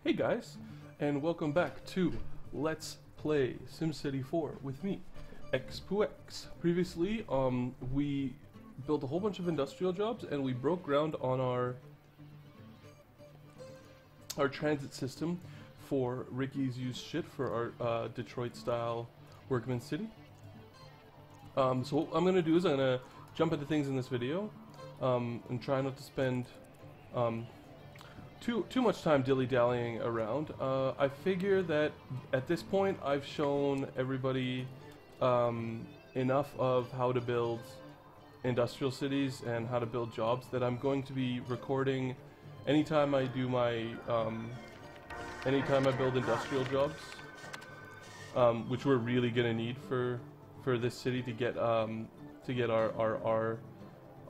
Hey guys, and welcome back to Let's Play SimCity 4 with me, X2X. Previously, we built a whole bunch of industrial jobs and we broke ground on our transit system for Ricky's used shit for our Detroit-style workman city. So what I'm going to do is I'm going to jump into things in this video and try not to spend too much time dilly-dallying around. I figure that at this point I've shown everybody enough of how to build industrial cities and how to build jobs that I'm going to be recording anytime I do my anytime I build industrial jobs, which we're really gonna need for this city to get our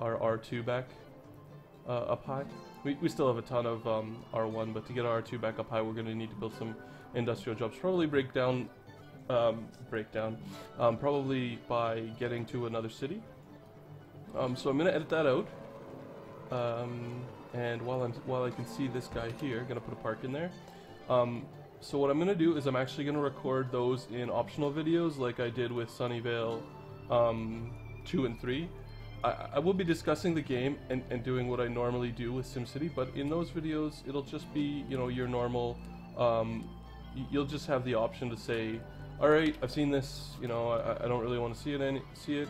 R2 back up high. We still have a ton of R1, but to get our R2 back up high, we're going to need to build some industrial jobs. Probably probably by getting to another city. So I'm going to edit that out. And while I can see this guy here, I'm going to put a park in there. So what I'm going to do is I'm actually going to record those in optional videos, like I did with Sunnyvale 2 and 3. I will be discussing the game and doing what I normally do with SimCity, but in those videos it'll just be, you know, your normal, you'll just have the option to say, alright, I've seen this, you know, I don't really want to see it,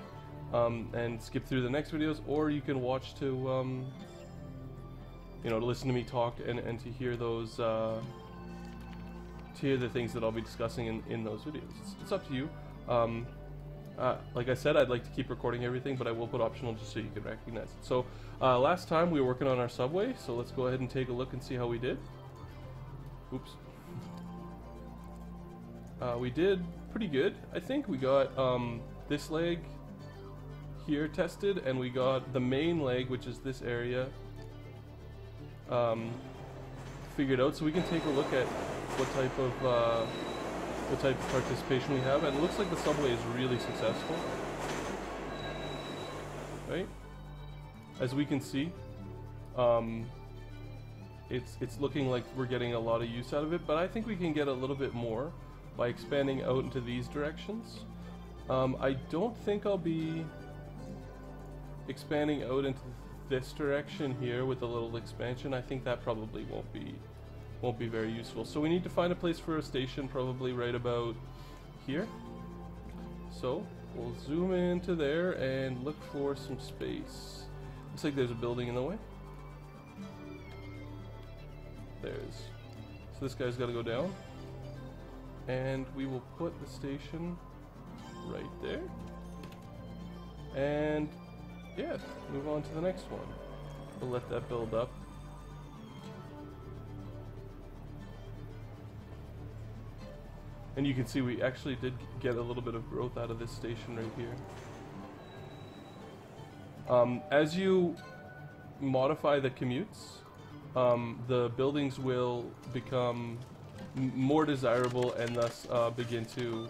and skip through the next videos, or you can watch to, you know, to listen to me talk and to hear those, to hear the things that I'll be discussing in those videos. It's up to you. Like I said, I'd like to keep recording everything, but I will put optional just so you can recognize it. So, last time we were working on our subway, so let's go ahead and take a look and see how we did. Oops. We did pretty good, I think. We got this leg here tested, and we got the main leg, which is this area, figured out. So we can take a look at what type of participation we have, and it looks like the subway is really successful, right? As we can see, it's looking like we're getting a lot of use out of it, but I think we can get a little bit more by expanding out into these directions. I don't think I'll be expanding out into this direction here with a little expansion. I think that probably won't be very useful. So we need to find a place for a station, probably right about here. So we'll zoom into there and look for some space. Looks like there's a building in the way. So this guy's got to go down, and we will put the station right there. And yeah, move on to the next one. We'll let that build up. And you can see we actually did get a little bit of growth out of this station right here. As you modify the commutes, the buildings will become more desirable and thus begin to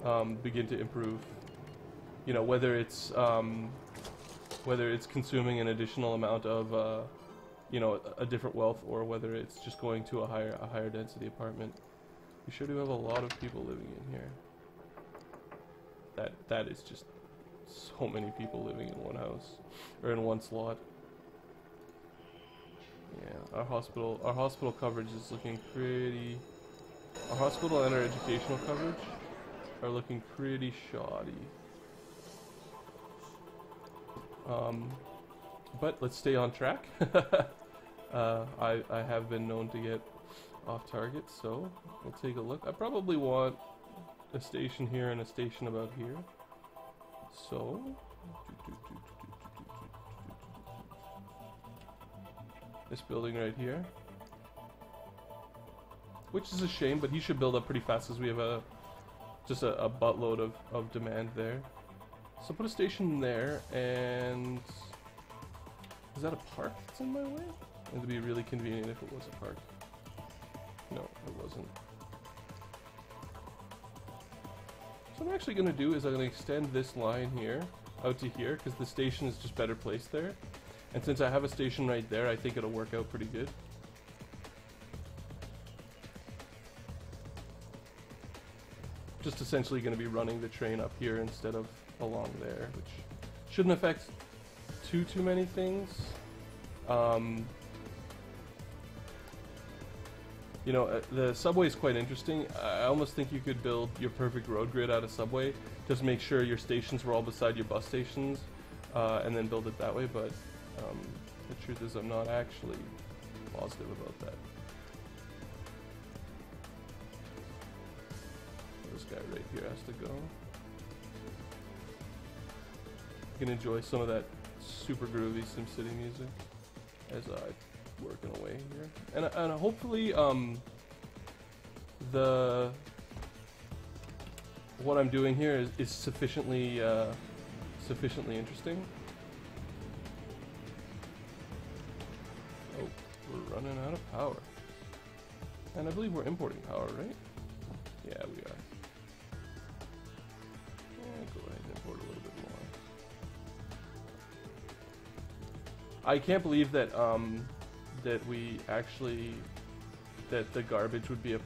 improve. You know, whether it's consuming an additional amount of you know, a different wealth, or whether it's just going to a higher density apartment. We sure do have a lot of people living in here. That is just so many people living in one house, or in one slot. Yeah, our hospital coverage is looking pretty. Our hospital and our educational coverage are looking pretty shoddy. But let's stay on track. I have been known to get off target, so we'll take a look. I probably want a station here and a station about here. So this building right here, which is a shame, but he should build up pretty fast, as we have just a buttload of demand there. So put a station there, and is that a park that's in my way? It'd be really convenient if it was a park. No, it wasn't. So what I'm actually going to do is I'm going to extend this line here out to here, because the station is just better placed there. And since I have a station right there, I think it'll work out pretty good. just essentially going to be running the train up here instead of along there, which shouldn't affect too many things. You know, the subway is quite interesting. I almost think you could build your perfect road grid out of subway. Just make sure your stations were all beside your bus stations, and then build it that way. But the truth is, I'm not actually positive about that. This guy right here has to go. You can enjoy some of that super groovy SimCity music as I working away here, and hopefully what I'm doing here is sufficiently interesting. Oh, we're running out of power, and I believe we're importing power, right? Yeah, we are. Go ahead and import a little bit more. I can't believe that that the garbage would be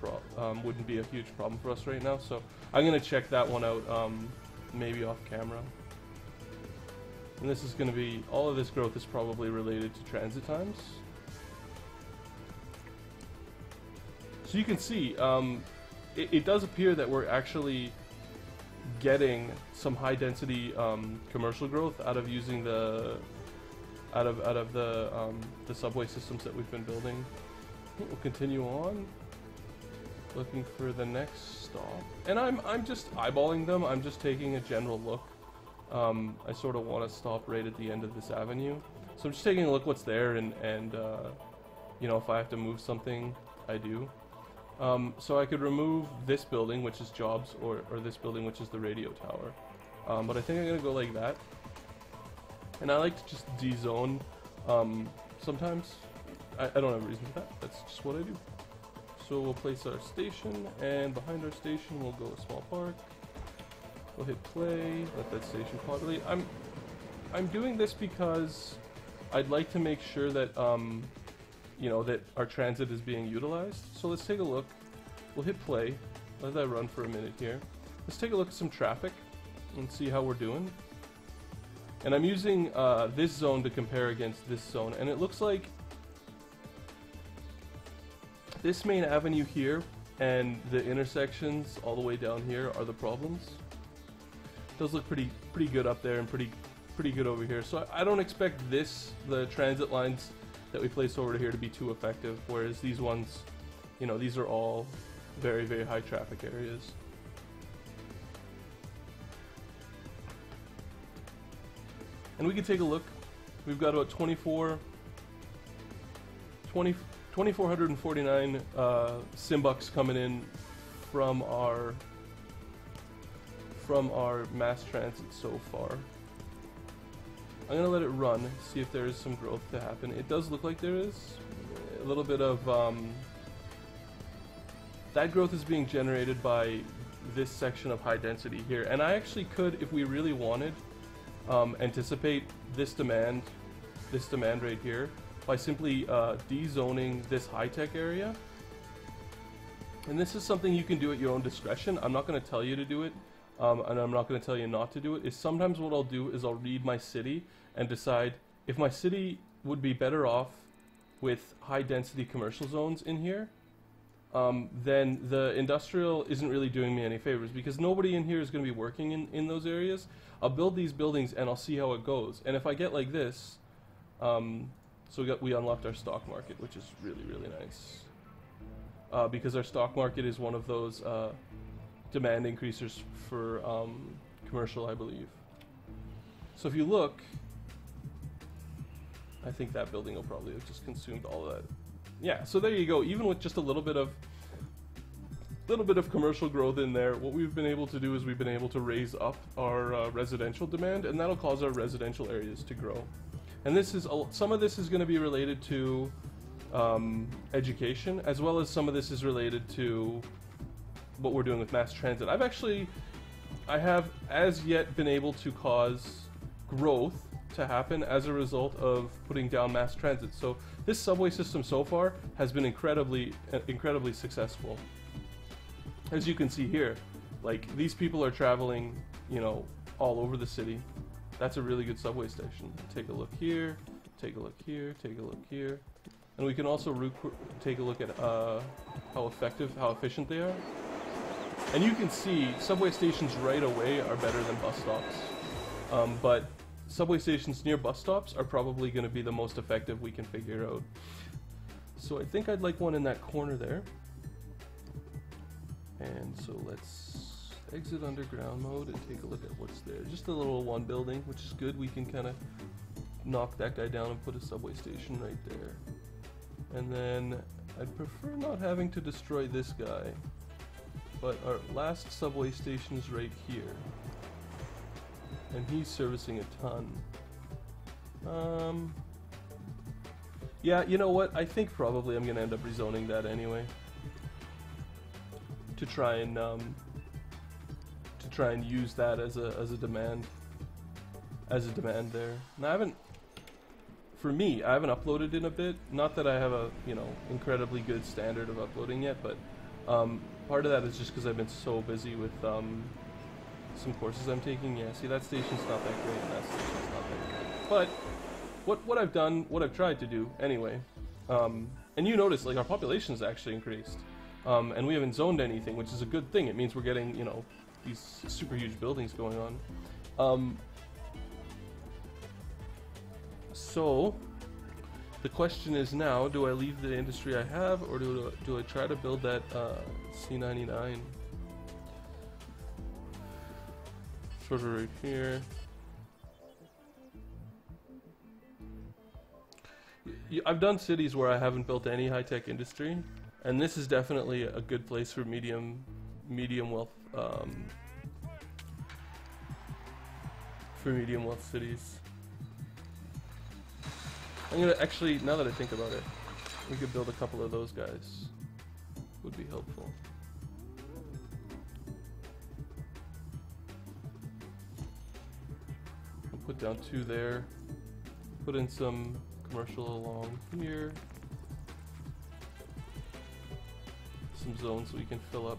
wouldn't be a huge problem for us right now. So I'm gonna check that one out, maybe off camera. And this is gonna be, all of this growth is probably related to transit times. So you can see, it does appear that we're actually getting some high density commercial growth out of using the subway systems that we've been building. We'll continue on, looking for the next stop, and I'm just eyeballing them. I'm just taking a general look. I sort of want to stop right at the end of this avenue, so I'm just taking a look what's there, and you know, if I have to move something, I do. So I could remove this building, which is jobs, or this building, which is the radio tower. But I think I'm gonna go like that. And I like to just de-zone sometimes. I don't have a reason for that. That's just what I do. So we'll place our station, and behind our station we'll go a small park. We'll hit play, let that station populate. I'm doing this because I'd like to make sure that you know, that our transit is being utilized. So let's take a look. We'll hit play. Let that run for a minute here. Let's take a look at some traffic and see how we're doing. And I'm using this zone to compare against this zone, and it looks like this main avenue here and the intersections all the way down here are the problems. It does look pretty good up there and pretty good over here. So I don't expect the transit lines that we place over here to be too effective, whereas these ones, you know, these are all very, very high traffic areas. And we can take a look. We've got about 2,449 Simbucks coming in from our mass transit so far. I'm gonna let it run, see if there is some growth to happen. It does look like there is a little bit of that growth is being generated by this section of high density here, and I actually could, if we really wanted, anticipate this demand right here by simply de-zoning this high-tech area. And this is something you can do at your own discretion. I'm not going to tell you to do it, and I'm not going to tell you not to do it. Is sometimes what I'll do is I'll read my city and decide if my city would be better off with high-density commercial zones in here, then the industrial isn't really doing me any favors, because nobody in here is going to be working in those areas. I'll build these buildings and I'll see how it goes. And if I get like this, so we unlocked our stock market, which is really, really nice. Because our stock market is one of those demand increasers for commercial, I believe. So if you look, I think that building will probably have just consumed all of that. Yeah, so there you go. Even with just a little bit of commercial growth in there, what we've been able to do is we've been able to raise up our residential demand, and that'll cause our residential areas to grow. And this is some of this is going to be related to education, as well as some of this is related to what we're doing with mass transit. I have as yet been able to cause growth to happen as a result of putting down mass transit. So this subway system so far has been incredibly successful. As you can see here, Like, these people are traveling, you know, all over the city. That's a really good subway station. Take a look here, take a look here, take a look here. And we can also take a look at how efficient they are. And you can see subway stations right away are better than bus stops. But subway stations near bus stops are probably going to be the most effective we can figure out. So I think I'd like one in that corner there. And so let's exit underground mode and take a look at what's there. Just a little one building, which is good. We can kind of knock that guy down and put a subway station right there. And then I'd prefer not having to destroy this guy. But our last subway station is right here. And he's servicing a ton. Yeah, you know what? I think probably I'm gonna end up rezoning that anyway. To try and use that as a demand there. And I haven't uploaded in a bit. Not that I have a, you know, incredibly good standard of uploading yet, but part of that is just because I've been so busy with some courses I'm taking. Yeah, see, that station's not that great, and that station's not that great. But what I've done, what I've tried to do anyway, and you notice, like, our population's actually increased, and we haven't zoned anything, which is a good thing. It means we're getting, you know, these super huge buildings going on. So the question is now, do I leave the industry I have, or do I try to build that C99? Sort of right here. I've done cities where I haven't built any high-tech industry, and this is definitely a good place for medium wealth cities. I'm gonna actually, now that I think about it, we could build a couple of those guys. Would be helpful. I'll put down 2 there. Put in some commercial along here. Some zones so we can fill up.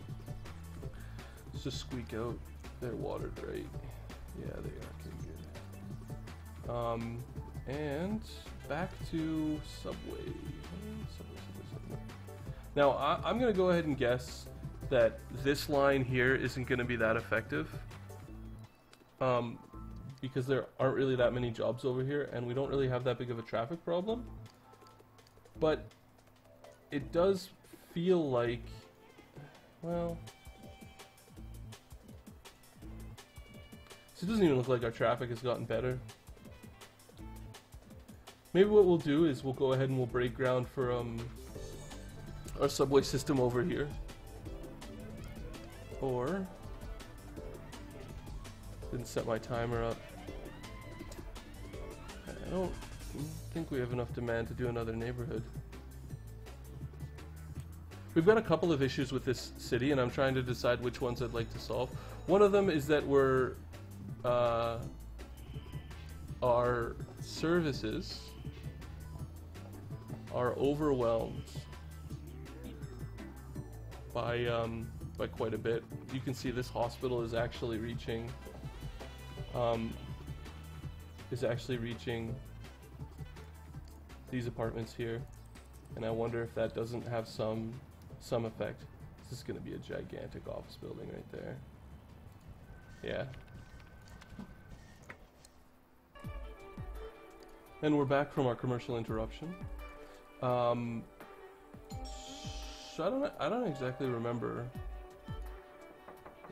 Let's just squeak out. They're watered right. Yeah, they are. Okay, good. And back to Subway. Subway. Now, I'm going to go ahead and guess that this line here isn't going to be that effective. Because there aren't really that many jobs over here, and we don't really have that big of a traffic problem. But it does feel like, well, so it doesn't even look like our traffic has gotten better. Maybe what we'll do is we'll go ahead and we'll break ground for our subway system over here. Or, didn't set my timer up. I don't think we have enough demand to do another neighborhood. We've got a couple of issues with this city, and I'm trying to decide which ones I'd like to solve. One of them is that our services are overwhelmed by quite a bit. You can see this hospital is actually reaching these apartments here, and I wonder if that doesn't have some effect. This is going to be a gigantic office building right there. Yeah. And we're back from our commercial interruption. So I don't exactly remember.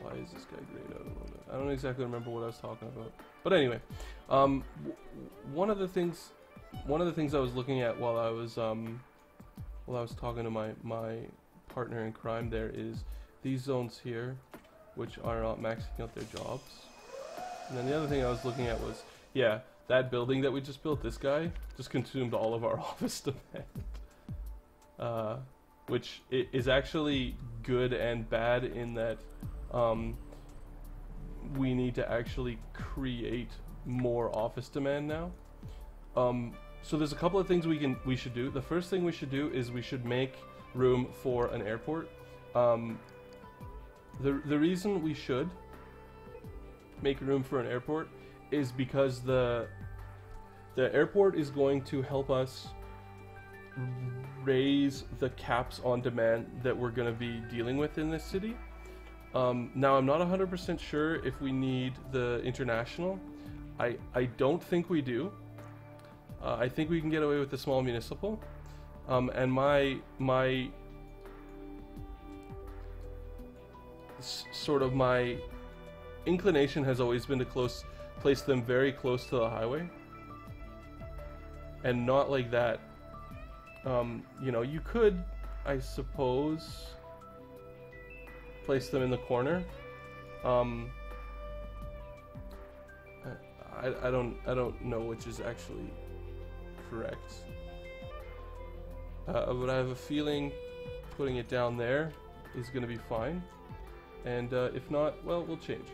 Why is this guy grayed out a little bit? I don't exactly remember what I was talking about. But anyway, one of the things I was looking at while I was talking to my partner in crime there is these zones here, which are not maxing out their jobs. And then the other thing I was looking at was, yeah, that building that we just built, this guy just consumed all of our office demand. Which is actually good and bad in that we need to actually create more office demand now. So there's a couple of things we should do. The first thing we should do is we should make room for an airport. The reason we should make room for an airport is because the airport is going to help us raise the caps on demand that we're going to be dealing with in this city. Now I'm not 100% sure if we need the international. I don't think we do. I think we can get away with the small municipal. And my inclination has always been to place them very close to the highway, and not like that. You know, you could, I suppose, place them in the corner. I don't know which is actually correct. But I have a feeling putting it down there is going to be fine. And if not, well, we'll change.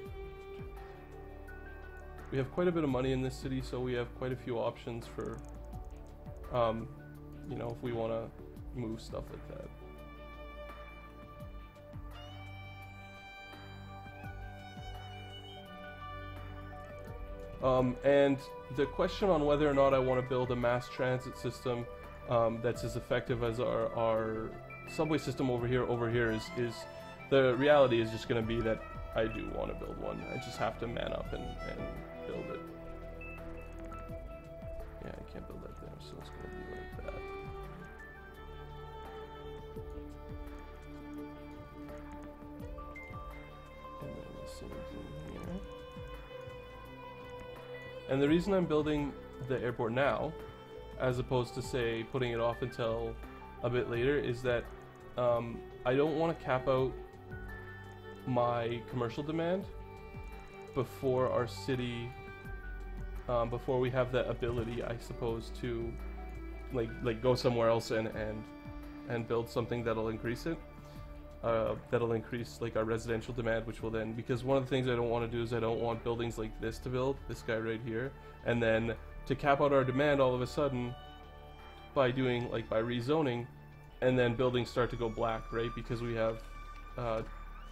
We have quite a bit of money in this city, so we have quite a few options for, you know, if we want to move stuff like that. And the question on whether or not I want to build a mass transit system that's as effective as our subway system over here is the reality is just going to be that I do want to build one. I just have to man up and build it. Yeah, I can't build that there, so it's going to be like that. And then the same thing here. And the reason I'm building the airport now, as opposed to, say, putting it off until a bit later, is that I don't want to cap out my commercial demand before our city, before we have the ability, I suppose, to like go somewhere else and build something that'll increase it. That'll increase like our residential demand, which will then, because one of the things I don't want to do is I don't want buildings like this to build, this guy right here, and then to cap out our demand all of a sudden by doing like by rezoning, and then buildings start to go black, right? Because we have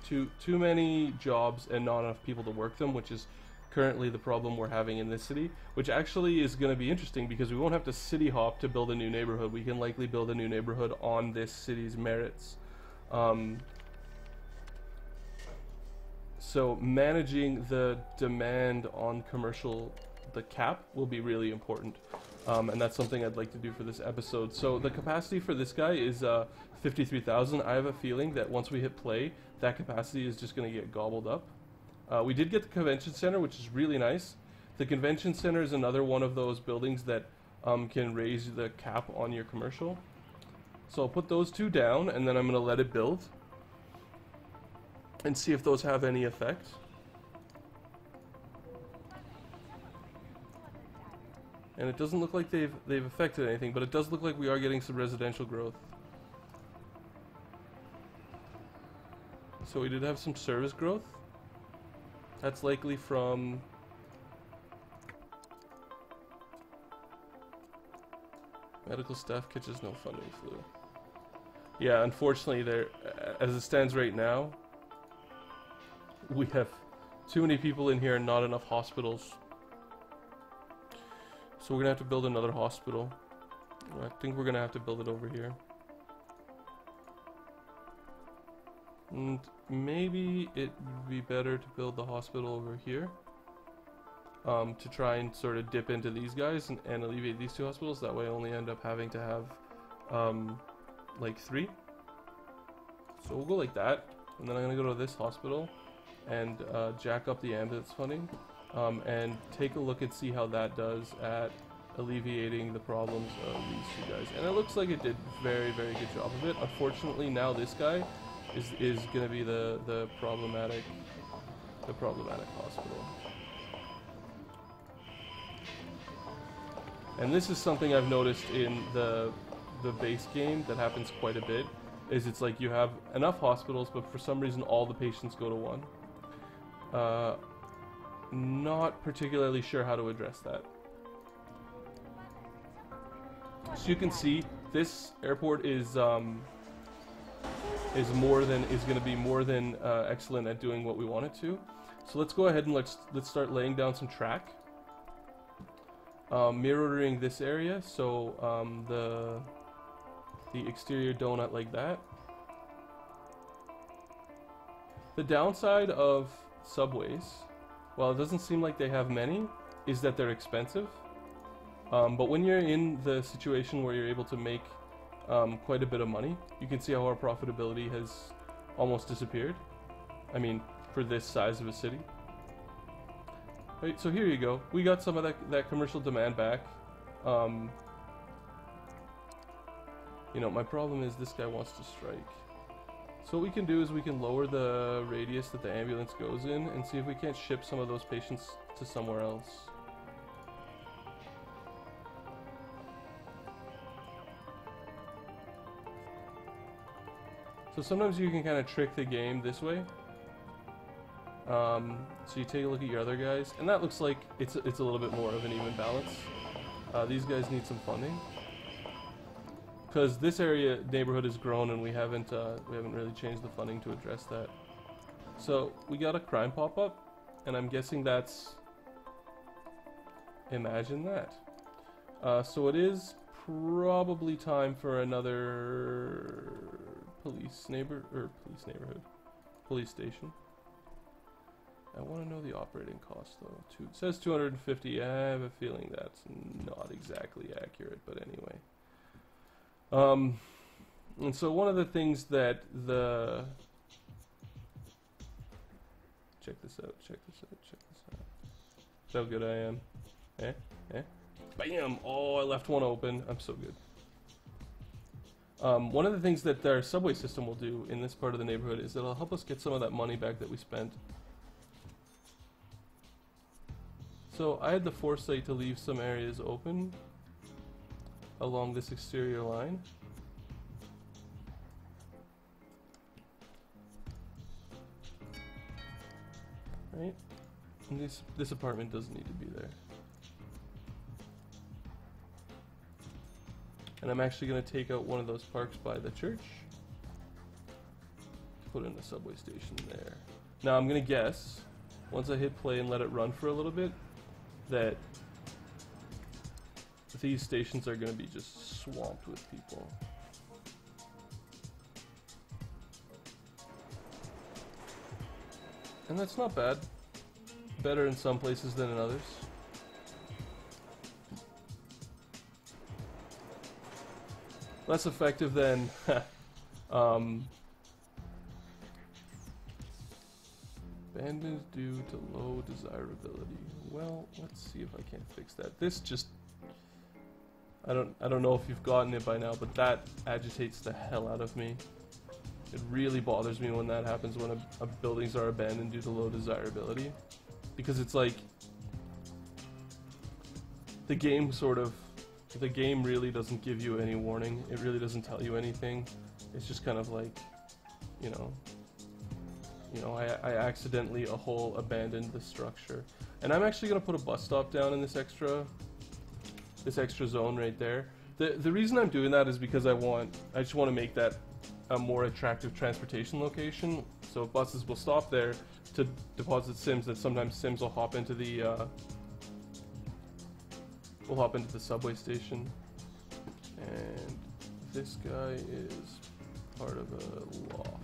too many jobs and not enough people to work them, which is currently the problem we're having in this city, which actually is going to be interesting because we won't have to city hop to build a new neighborhood. We can likely build a new neighborhood on this city's merits. So managing the demand on commercial, the cap, will be really important. And that's something I'd like to do for this episode. So the capacity for this guy is 53,000. I have a feeling that once we hit play, that capacity is just going to get gobbled up. We did get the convention center, which is really nice. The convention center is another one of those buildings that can raise the cap on your commercial. So I'll put those two down, and then I'm going to let it build and see if those have any effect. And it doesn't look like they've affected anything, but it does look like we are getting some residential growth. So we did have some service growth. That's likely from medical staff catches no funding flu. Yeah, unfortunately, there, as it stands right now, we have too many people in here and not enough hospitals. So we're gonna have to build another hospital. I think we're gonna have to build it over here. And maybe it'd be better to build the hospital over here. To try and sort of dip into these guys and alleviate these two hospitals. That way I only end up having to have like 3. So we'll go like that. And then I'm gonna go to this hospital and jack up the ambulance funding. And take a look and see how that does at alleviating the problems of these two guys. And it looks like it did very, very good job of it. Unfortunately, now this guy is going to be the problematic hospital. And this is something I've noticed in the base game that happens quite a bit. Is it's like you have enough hospitals, but for some reason all the patients go to one. Not particularly sure how to address that. So you can see this airport is is going to be more than excellent at doing what we want it to. So let's go ahead and let's start laying down some track, mirroring this area. So the exterior donut like that. The downside of subways, while it doesn't seem like they have many, is that they're expensive. But when you're in the situation where you're able to make quite a bit of money, you can see how our profitability has almost disappeared. I mean, for this size of a city. Right, so here you go. We got some of that commercial demand back. You know, my problem is this guy wants to strike. So what we can do is we can lower the radius that the ambulance goes in and see if we can't ship some of those patients to somewhere else. So sometimes you can kind of trick the game this way. So you take a look at your other guys, and that looks like it's a little bit more of an even balance. These guys need some funding because this neighborhood has grown, and we haven't really changed the funding to address that. So we got a crime pop up, and I'm guessing that's, imagine that. So it is probably time for another police station. I want to know the operating cost though. It says 250. I have a feeling that's not exactly accurate, but anyway. And so one of the things that check this out. See how good I am. Bam! Oh, I left one open. I'm so good. One of the things that their subway system will do in this part of the neighborhood is it'll help us get some of that money back that we spent. So I had the foresight to leave some areas open along this exterior line. Right? And this apartment doesn't need to be there. And I'm actually going to take out one of those parks by the church. Put in a subway station there. Now I'm going to guess, once I hit play and let it run for a little bit, that these stations are going to be just swamped with people. And that's not bad. Better in some places than in others. Less effective than abandoned due to low desirability. Well, let's see if I can't fix that. This just, I don't know if you've gotten it by now, but that agitates the hell out of me. It really bothers me when that happens, when buildings are abandoned due to low desirability, because it's like the game really doesn't give you any warning. It really doesn't tell you anything. It's just kind of like, you know, I accidentally abandoned the structure. And I'm actually going to put a bus stop down in this extra zone right there. The reason I'm doing that is because I just want to make that a more attractive transportation location. So buses will stop there to deposit sims, that sometimes sims will hop into the subway station. And this guy is part of a loft.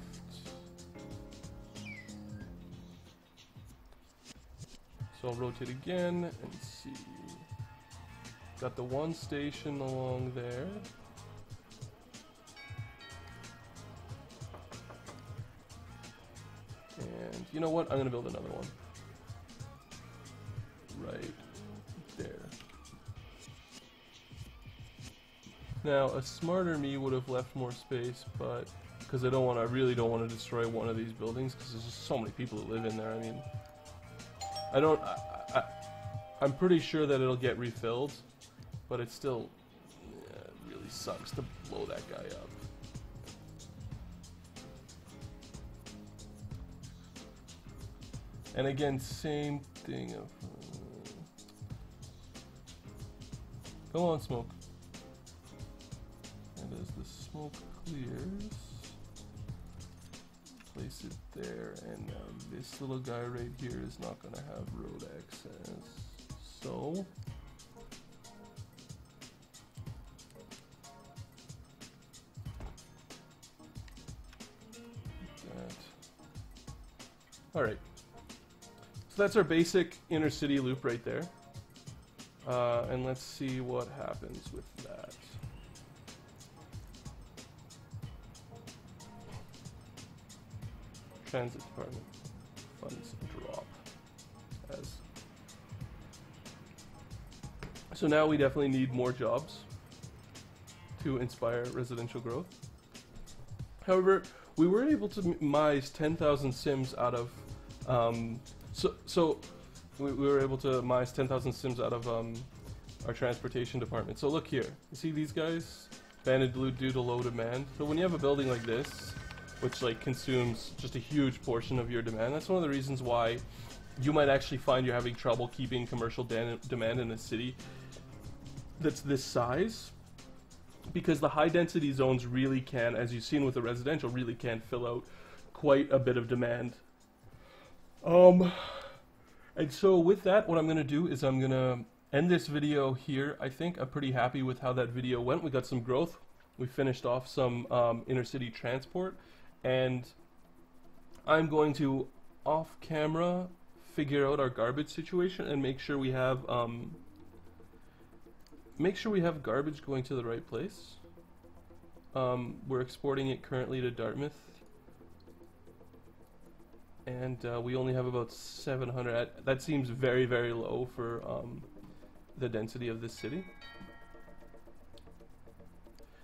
So I'll rotate again and see. Got the one station along there. And you know what? I'm going to build another one. Right there. Now, a smarter me would have left more space, but because I really don't want to destroy one of these buildings, because there's just so many people that live in there. I mean, I'm pretty sure that it'll get refilled, but it still really sucks to blow that guy up. And again, same thing of come on, smoke. And as the smoke clears, place it there, and this little guy right here is not going to have road access. So alright, so that's our basic inner city loop right there. And let's see what happens with that. Transit department funds drop as. So now we definitely need more jobs to inspire residential growth. However, we were able to mise 10,000 sims out of we were able to mise 10,000 sims out of our transportation department. So look here, you see these guys banded due to low demand. So when you have a building like this, which like consumes just a huge portion of your demand, that's one of the reasons why you might actually find you're having trouble keeping commercial demand in a city that's this size, because the high density zones really can, as you've seen with the residential, really can fill out quite a bit of demand. And so with that, what I'm going to do is I'm going to end this video here. I think I'm pretty happy with how that video went. We got some growth. We finished off some inner city transport, and I'm going to off camera figure out our garbage situation and make sure we have garbage going to the right place. We're exporting it currently to Dartmouth, and we only have about 700. That seems very, very low for the density of this city.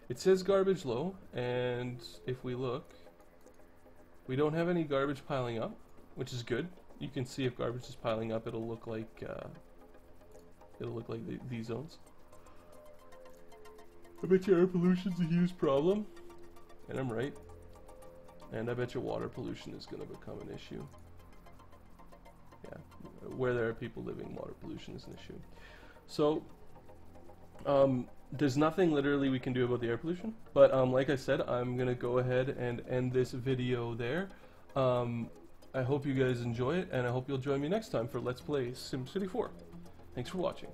It says garbage low, and if we look, we don't have any garbage piling up, which is good. You can see if garbage is piling up, it'll look like these zones. I bet you air pollution's a huge problem, and I'm right. And I bet you water pollution is going to become an issue. Yeah, where there are people living, water pollution is an issue. So, there's nothing literally we can do about the air pollution, but like I said, I'm going to go ahead and end this video there. I hope you guys enjoy it, and I hope you'll join me next time for Let's Play SimCity 4. Thanks for watching.